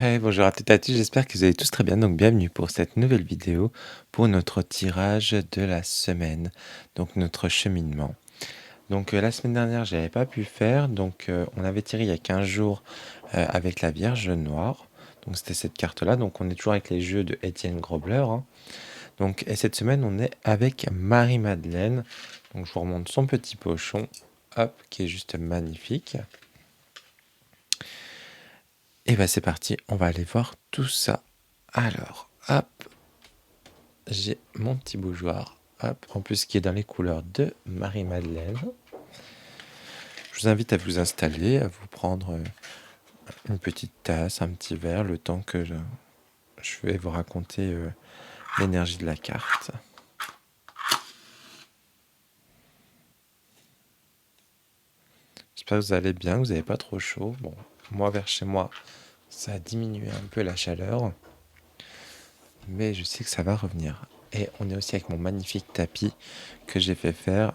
Hey, bonjour à toutes et à tous, j'espère que vous allez tous très bien. Donc, bienvenue pour cette nouvelle vidéo pour notre tirage de la semaine, donc notre cheminement. Donc, la semaine dernière, j'avais pas pu faire, donc on avait tiré il y a 15 jours avec la Vierge Noire. Donc, c'était cette carte-là. Donc, on est toujours avec les jeux de Étienne Grobler, hein. Donc, et cette semaine, on est avec Marie-Madeleine. Donc, je vous remonte son petit pochon, hop, qui est juste magnifique. Et bah, c'est parti, on va aller voir tout ça. Alors, hop. J'ai mon petit bougeoir, hop, en plus qui est dans les couleurs de Marie-Madeleine. Je vous invite à vous installer, à vous prendre une petite tasse, un petit verre, le temps que je vais vous raconter l'énergie de la carte. J'espère que vous allez bien, que vous n'avez pas trop chaud. Bon, moi vers chez moi, ça a diminué un peu la chaleur, mais je sais que ça va revenir. Et on est aussi avec mon magnifique tapis que j'ai fait faire,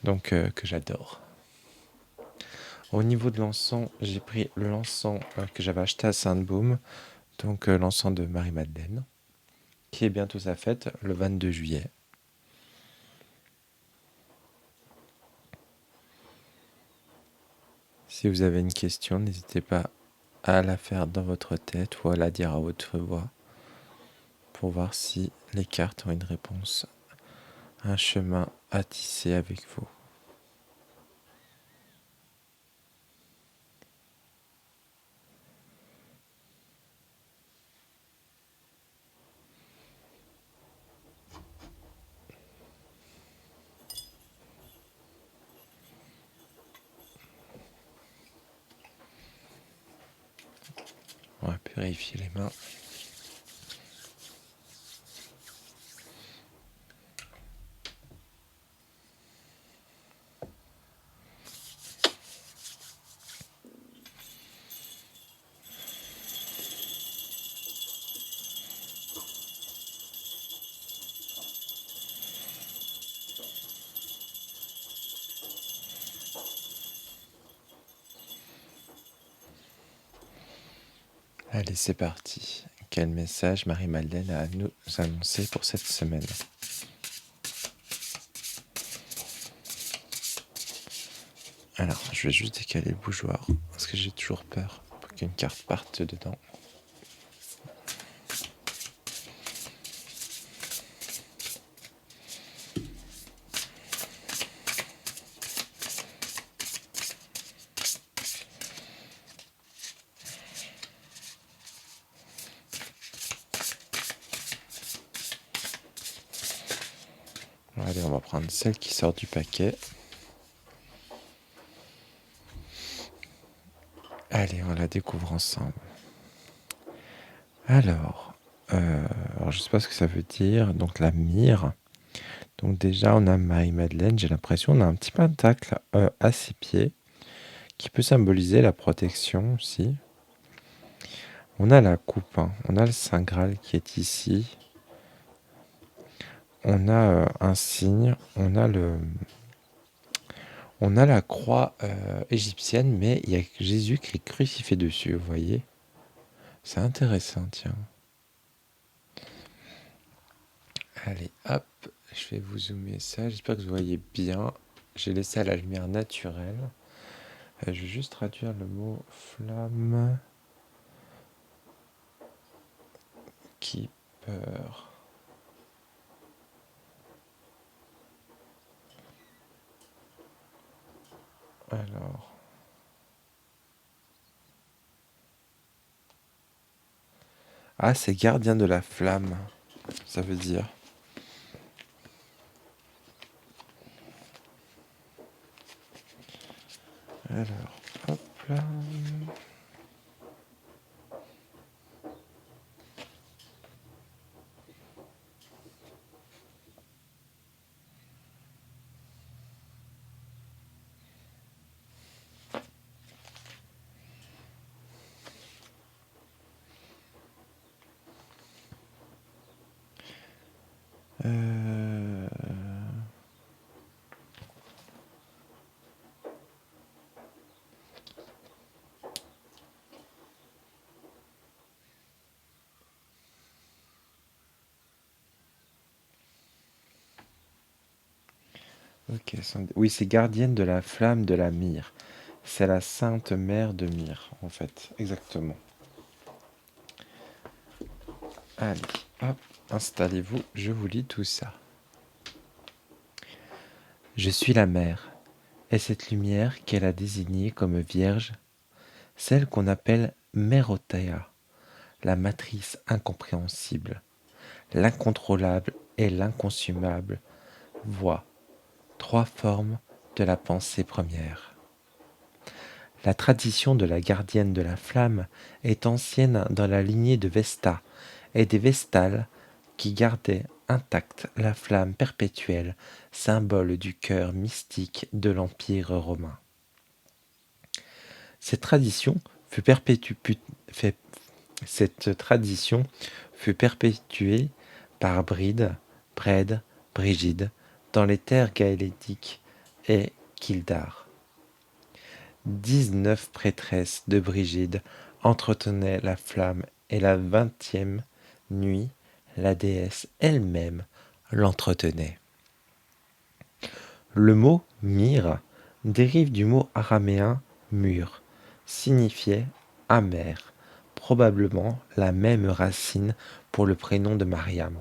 donc que j'adore. Au niveau de l'encens, j'ai pris le l'encens que j'avais acheté à Sainte-Baume, donc l'encens de Marie-Madeleine, qui est bientôt sa fête, le 22 juillet. Si vous avez une question, n'hésitez pas à la faire dans votre tête ou à la dire à haute voix pour voir si les cartes ont une réponse, un chemin à tisser avec vous. On va purifier les mains. Allez, c'est parti. Quel message Marie-Madeleine a à nous annoncer pour cette semaine? Alors, je vais juste décaler le bougeoir, parce que j'ai toujours peur pour qu'une carte parte dedans. Allez, on va prendre celle qui sort du paquet. Allez, on la découvre ensemble. Alors, je sais pas ce que ça veut dire. Donc la myrrhe. Donc déjà, on a Marie-Madeleine. J'ai l'impression on a un petit pentacle à ses pieds qui peut symboliser la protection aussi. On a la coupe, hein. On a le Saint Graal qui est ici. On a un signe. On a la croix égyptienne, mais il y a Jésus qui est crucifié dessus, vous voyez. C'est intéressant, tiens. Allez, hop, je vais vous zoomer ça. J'espère que vous voyez bien. J'ai laissé à la lumière naturelle. Je vais juste traduire le mot flamme qui peur. Alors, ah, c'est gardien de la flamme, ça veut dire. Alors, hop là. Euh, Ok, oui, c'est gardienne de la flamme de la myrrhe. C'est la sainte mère de Myrrhe, en fait, exactement. Allez, hop, installez-vous, je vous lis tout ça. Je suis la mère, et cette lumière qu'elle a désignée comme vierge, celle qu'on appelle Mérotéa, la matrice incompréhensible, l'incontrôlable et l'inconsumable, voit trois formes de la pensée première. La tradition de la gardienne de la flamme est ancienne dans la lignée de Vesta et des Vestales qui gardaient intacte la flamme perpétuelle, symbole du cœur mystique de l'Empire romain. Cette tradition fut, cette tradition fut perpétuée par Brede, Brigide, dans les terres gaéliques et Kildare. 19 prêtresses de Brigide entretenaient la flamme et la 20e nuit, la déesse elle-même l'entretenait. Le mot myrrhe dérive du mot araméen mur, signifiait amer, probablement la même racine pour le prénom de Mariam.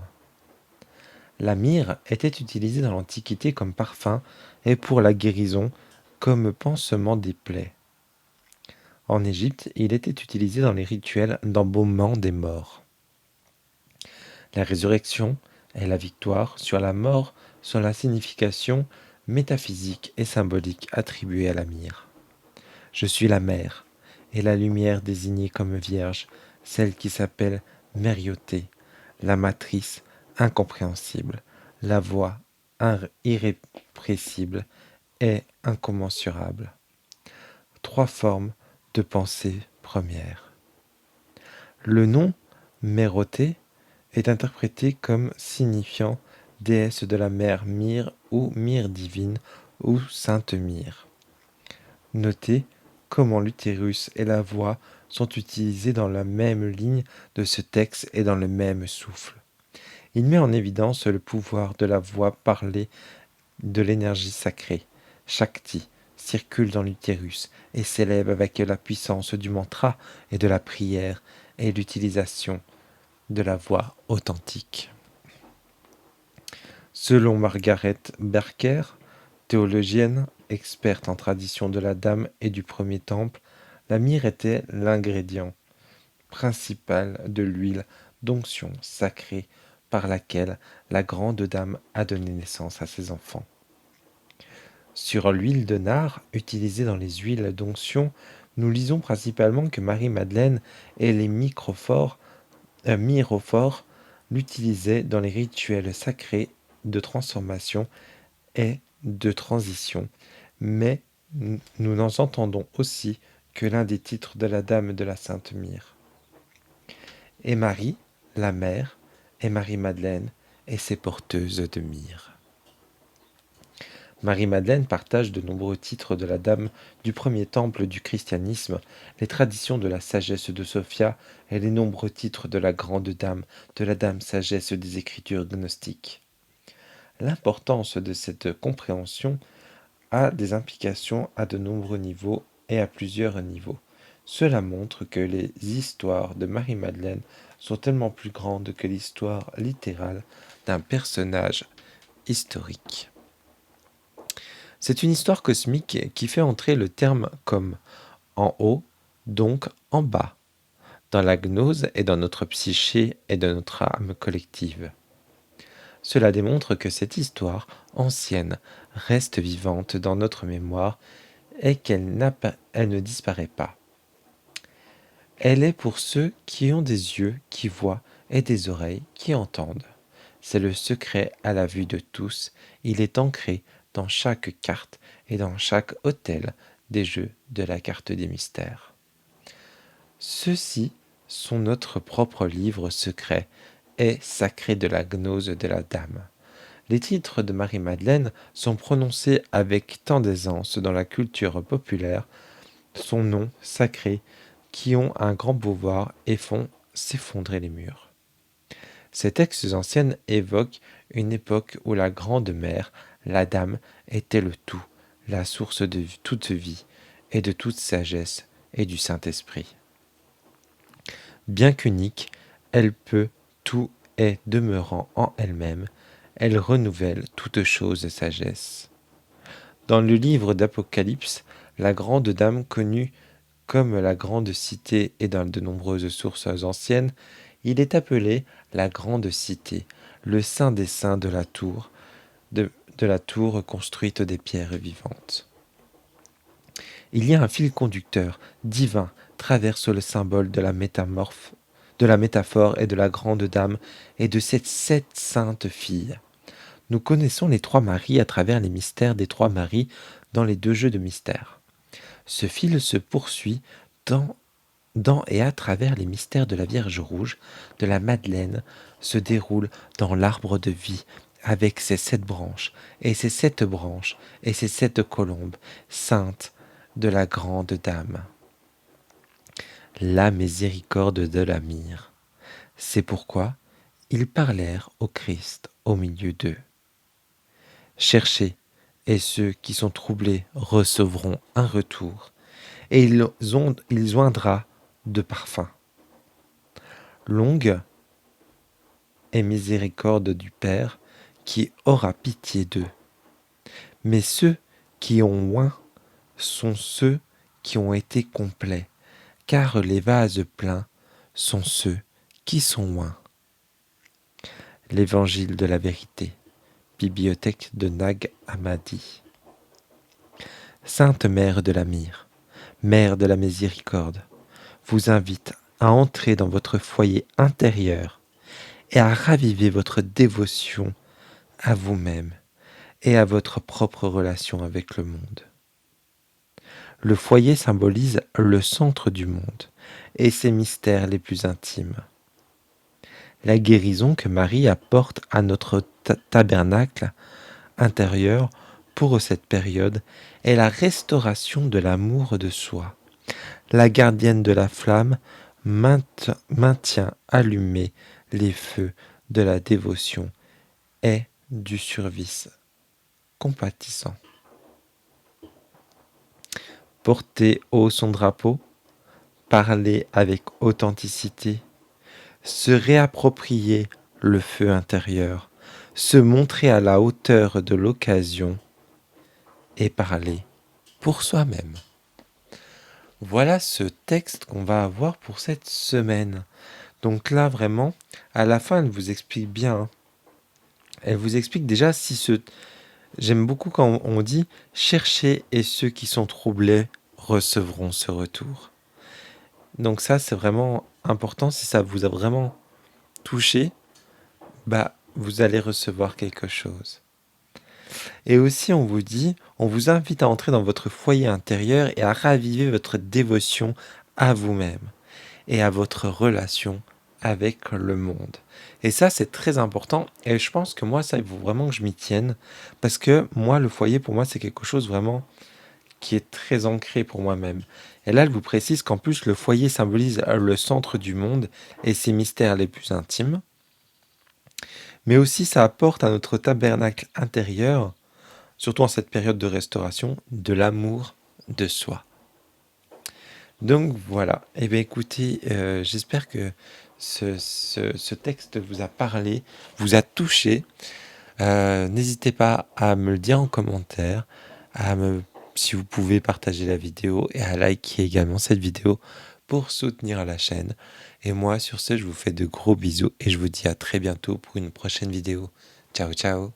La myrrhe était utilisée dans l'Antiquité comme parfum et pour la guérison comme pansement des plaies. En Égypte, il était utilisé dans les rituels d'embaumement des morts. La résurrection et la victoire sur la mort sont la signification métaphysique et symbolique attribuée à la myrrhe. Je suis la mère, et la lumière désignée comme vierge, celle qui s'appelle Mérioté, la matrice incompréhensible, la voix irrépressible et incommensurable. Trois formes de pensée première. Le nom Méroté est interprété comme signifiant déesse de la mer Myrrhe ou Myrrhe divine ou Sainte Myrrhe. Notez comment l'utérus et la voix sont utilisés dans la même ligne de ce texte et dans le même souffle. Il met en évidence le pouvoir de la voix parlée de l'énergie sacrée. Shakti circule dans l'utérus et s'élève avec la puissance du mantra et de la prière et l'utilisation de la voix authentique. Selon Margaret Berker, théologienne, experte en tradition de la Dame et du premier temple, la myrrhe était l'ingrédient principal de l'huile d'onction sacrée par laquelle la grande dame a donné naissance à ses enfants. Sur l'huile de nard utilisée dans les huiles d'onction, nous lisons principalement que Marie-Madeleine et les myrophores l'utilisaient dans les rituels sacrés de transformation et de transition, mais nous n'en entendons aussi que l'un des titres de la Dame de la Sainte Myrrhe. Et Marie, la mère, et Marie-Madeleine, et ses porteuses de myrrhe. Marie-Madeleine partage de nombreux titres de la Dame du premier temple du christianisme, les traditions de la sagesse de Sophia et les nombreux titres de la grande Dame, de la Dame sagesse des Écritures gnostiques. L'importance de cette compréhension a des implications à de nombreux niveaux et à plusieurs niveaux. Cela montre que les histoires de Marie-Madeleine sont tellement plus grandes que l'histoire littérale d'un personnage historique. C'est une histoire cosmique qui fait entrer le terme comme en haut, donc en bas, dans la gnose et dans notre psyché et dans notre âme collective. Cela démontre que cette histoire ancienne reste vivante dans notre mémoire et qu'elle ne disparaît pas. Elle est pour ceux qui ont des yeux qui voient et des oreilles qui entendent. C'est le secret à la vue de tous. Il est ancré dans chaque carte et dans chaque hôtel des jeux de la carte des mystères. Ceux-ci sont notre propre livre secret et sacré de la gnose de la Dame. Les titres de Marie-Madeleine sont prononcés avec tant d'aisance dans la culture populaire, son nom sacré, qui ont un grand pouvoir et font s'effondrer les murs. Ces textes anciens évoquent une époque où la Grande Mère, La dame était le tout, la source de toute vie et de toute sagesse et du Saint-Esprit. Bien qu'unique, elle peut tout et demeurant en elle-même, elle renouvelle toute chose de sagesse. Dans le livre d'Apocalypse, la grande dame connue comme la grande cité et dans de nombreuses sources anciennes, il est appelé la grande cité, le saint des saints de la tour construite des pierres vivantes. Il y a un fil conducteur divin traverse le symbole de la métaphore et de la grande dame et de ces 7 saintes filles. Nous connaissons les 3 Maries à travers les mystères des 3 Maries dans les 2 jeux de mystères. Ce fil se poursuit dans et à travers les mystères de la Vierge Rouge, de la Madeleine, se déroule dans l'arbre de vie, avec ses 7 branches, et ses 7 branches, et ses 7 colombes, saintes de la grande dame. La miséricorde de la myrrhe. C'est pourquoi ils parlèrent au Christ au milieu d'eux. Cherchez, et ceux qui sont troublés recevront un retour, et il joindra de parfum. Longue et miséricorde du Père, qui aura pitié d'eux. Mais ceux qui ont oint sont ceux qui ont été complets, car les vases pleins sont ceux qui sont oints. L'Évangile de la vérité, bibliothèque de Nag Hammadi. Sainte Mère de la Myrrhe, Mère de la Miséricorde, vous invite à entrer dans votre foyer intérieur et à raviver votre dévotion à vous-même et à votre propre relation avec le monde. Le foyer symbolise le centre du monde et ses mystères les plus intimes. La guérison que Marie apporte à notre tabernacle intérieur pour cette période est la restauration de l'amour de soi. La gardienne de la flamme maintient allumés les feux de la dévotion et du service compatissant. Porter haut son drapeau, parler avec authenticité, se réapproprier le feu intérieur, se montrer à la hauteur de l'occasion et parler pour soi-même. Voilà ce texte qu'on va avoir pour cette semaine. Donc là, vraiment, à la fin, elle vous explique bien. Elle vous explique déjà si ce... J'aime beaucoup quand on dit « Cherchez et ceux qui sont troublés recevront ce retour ». Donc ça, c'est vraiment important. Si ça vous a vraiment touché, vous allez recevoir quelque chose. Et aussi, on vous invite à entrer dans votre foyer intérieur et à raviver votre dévotion à vous-même et à votre relation avec le monde. Et ça, c'est très important. Et je pense que moi, ça, il faut vraiment que je m'y tienne. Parce que moi, le foyer, pour moi, c'est quelque chose vraiment qui est très ancré pour moi-même. Et là, elle vous précise qu'en plus, le foyer symbolise le centre du monde et ses mystères les plus intimes. Mais aussi, ça apporte à notre tabernacle intérieur, surtout en cette période de restauration, de l'amour de soi. Donc voilà, eh bien écoutez, j'espère que ce texte vous a parlé, vous a touché. N'hésitez pas à me le dire en commentaire, si vous pouvez partager la vidéo et à liker également cette vidéo pour soutenir la chaîne. Et moi sur ce, je vous fais de gros bisous et je vous dis à très bientôt pour une prochaine vidéo. Ciao ciao.